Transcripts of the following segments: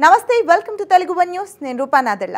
నమస్తే welcome to Telugu one news నేను రూపా నాదెల్ల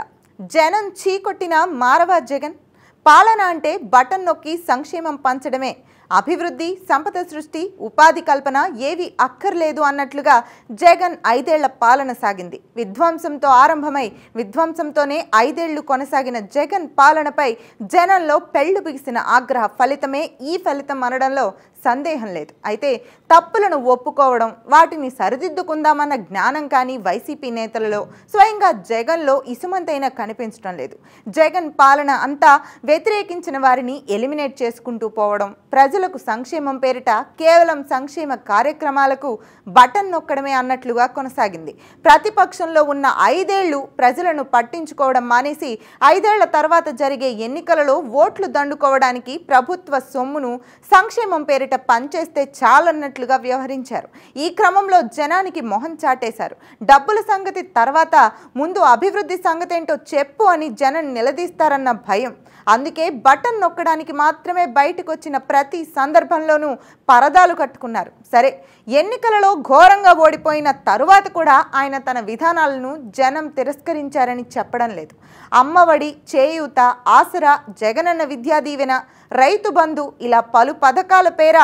జనం చీకొట్టిన మారవ జగన్ పాలన అంటే బటన్ నొక్కి సంక్షేమం పంచడమే అభివృద్ధి సంపద సృష్టి ఉపాధి కల్పన ఏవి అక్కర్లేదు అన్నట్లుగా జగన్ 5 ఏళ్ల పాలన సాగింది విధ్వంసంతో ఆరంభమై విధ్వంసంతోనే 5 ఏళ్లు కొనసాగిన జగన్ పాలనపై జనంలో పెళ్లు బిగిసిన ఆగ్రహ ఫలితమే ఈ ఫలితం అనడంలో సందేహం లేదు అయితే తప్పులను ఒప్పుకోవడం వాటిని సరిదిద్దుకుందామన్న జ్ఞానం కానీ వైసీపీ నేతలలో స్వయంగా జగన్లో ఇసుమంతైనా కనిపించడం లేదు జగన్ పాలన అంతా వ్యతిరేకించిన వారిని ఎలిమినేట్ చేసుకుంటూ పోవడం ప్రజలకు సంక్షేమం పేరిట కేవలం సంక్షేమ కార్యక్రమాలకు బటన్ నొక్కడమే అన్నట్లుగా కొనసాగింది ప్రతిపక్షంలో ఉన్న 5 ఏళ్లు ప్రజలను పట్టించుకోవడం మానేసి 5 ఏళ్ల తర్వాత జరిగే ఎన్నికలలో ఓట్లు దండుకోవడానికి ప్రభుత్వ సొమ్మును సంక్షేమం పేరిట పనిచేస్తే చాలన్నట్లుగా వ్యవహరించారు ఈ క్రమంలో జనానికి మొహం చాటేశారు డబ్బుల సంగతి తర్వాత ముందు అభివృద్ధి సంగతి ఏంటో చెప్పు అని జనం నిలదీస్తారన్న భయం అందుకే బటన్ నొక్కడానికి మాత్రమే బయటకు వచ్చిన ప్రతి సందర్భంలోనూ పరదాలు కట్టుకున్నారు సరే ఎన్నికలలో ఘోరంగా ఓడిపోయిన తరువాత కూడా ఆయన తన విధానాలను జనం తిరస్కరించారని చెప్పడం లేదు అమ్మఒడి చేయూత ఆసరా జగనన్న విద్యా దీవెన రైతు బంధు ఇలా పలు పథకాల పేర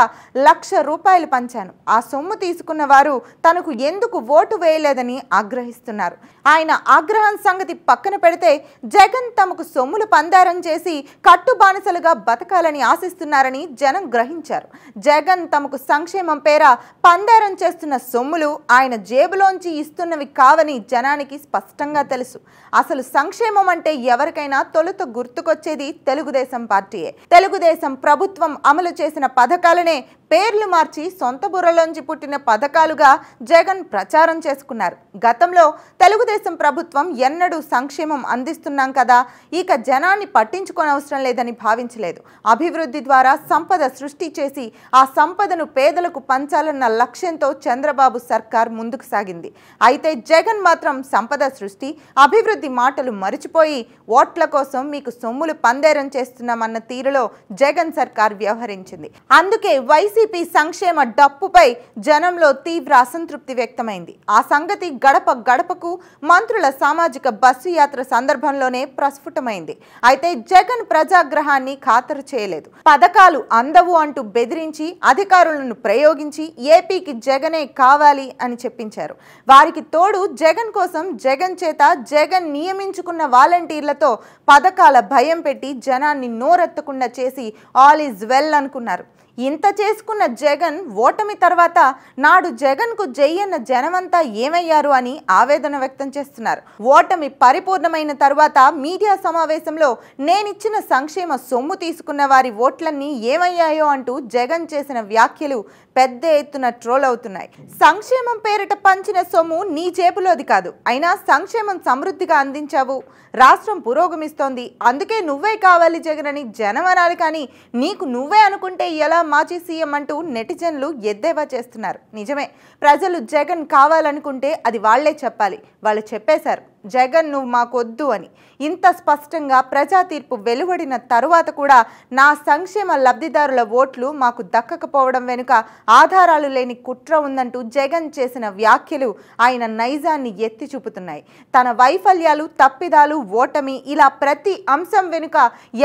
₹1,00,000 పంచాను ఆ సొమ్ము తీసుకున్న వారు తనకు ఎందుకు ఓటు వేయలేదని ఆగ్రహిస్తున్నారు ఆయన ఆగ్రహం సంగతి పక్కన పెడితే జగన్ తమకు సొమ్ములు పందారం చేసి కట్టుబానిసలుగా బతకాలని ఆశిస్తున్నారని జనం గ్రహించారు జగన్ తమకు సంక్షేమం పేర పందారం చేస్తున్న సొమ్ములు ఆయన జేబులోంచి ఇస్తున్నవి కావని జనానికి స్పష్టంగా తెలుసు అసలు సంక్షేమం అంటే ఎవరికైనా తొలుత గుర్తుకొచ్చేది తెలుగుదేశం పార్టీయే తెలుగుదేశం ప్రభుత్వం అమలు చేసిన పథకాలనే పేర్లు మార్చి సొంత బుర్రలోంచి పుట్టిన పథకాలుగా జగన్ ప్రచారం చేసుకున్నారు గతంలో తెలుగుదేశం ప్రభుత్వం ఎన్నడూ సంక్షేమం అందిస్తున్నాం కదా ఇక జనాన్ని పట్టించుకోనవసరం లేదని భావించలేదు అభివృద్ధి ద్వారా సంపద సృష్టి చేసి ఆ సంపదను పేదలకు పంచాలన్న లక్ష్యంతో చంద్రబాబు సర్కార్ ముందుకు సాగింది అయితే జగన్ మాత్రం సంపద సృష్టి అభివృద్ధి మాటలు మరిచిపోయి ఓట్ల కోసం మీకు సొమ్ములు పందేరం చేస్తున్నామన్న తీరులో జగన్ సర్కార్ వ్యవహరించింది అందుకే వైసీపీ సంక్షేమ డప్పుపై జనంలో తీవ్ర అసంతృప్తి వ్యక్తమైంది ఆ సంగతి గడప గడపకు మంత్రుల సామాజిక బస్సు యాత్ర సందర్భంలోనే ప్రస్ఫుటమైంది అయితే జగన్ ప్రజాగ్రహాన్ని ఖాతరు చేయలేదు పథకాలు అందవు అంటూ బెదిరించి అధికారులను ప్రయోగించి ఏపీకి జగనే కావాలి అని చెప్పించారు వారికి తోడు జగన్ కోసం జగన్ చేత జగన్ నియమించుకున్న వాలంటీర్లతో పథకాల భయం పెట్టి జనాన్ని నోరెత్తకుండా చేసి ఆల్ ఈజ్ వెల్ అనుకున్నారు ఇంత చేసుకున్న జగన్ ఓటమి తర్వాత నాడు జగన్కు జయ్యన్న జనమంతా ఏమయ్యారు అని ఆవేదన వ్యక్తం చేస్తున్నారు ఓటమి పరిపూర్ణమైన తర్వాత మీడియా సమావేశంలో నేనిచ్చిన సంక్షేమ సొమ్ము తీసుకున్న వారి ఓట్లన్నీ ఏమయ్యాయో అంటూ జగన్ చేసిన వ్యాఖ్యలు పెద్ద ఎత్తున ట్రోల్ అవుతున్నాయి సంక్షేమం పేరిట పంచిన సొమ్ము నీ జేబులోది కాదు అయినా సంక్షేమం సమృద్ధిగా అందించావు రాష్ట్రం పురోగమిస్తోంది అందుకే నువ్వే కావాలి జగన్ అని జనం అనాలి కానీ నీకు నువ్వే అనుకుంటే ఎలా మాజీ సీఎం అంటూ నెటిజన్లు ఎద్దేవా చేస్తున్నారు నిజమే ప్రజలు జగన్ కావాలనుకుంటే అది వాళ్లే చెప్పాలి వాళ్ళు చెప్పేశారు జగన్ నువ్వు మాకొద్దు అని ఇంత స్పష్టంగా ప్రజా తీర్పు వెలువడిన తరువాత కూడా నా సంక్షేమ లబ్ధిదారుల ఓట్లు మాకు దక్కకపోవడం వెనుక ఆధారాలు లేని కుట్ర ఉందంటూ జగన్ చేసిన వ్యాఖ్యలు ఆయన నైజాన్ని ఎత్తి చూపుతున్నాయి తన వైఫల్యాలు తప్పిదాలు ఓటమి ఇలా ప్రతి అంశం వెనుక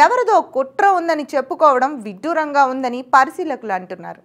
ఎవరిదో కుట్ర ఉందని చెప్పుకోవడం విడ్డూరంగా ఉందని పరిశీలకులు అంటున్నారు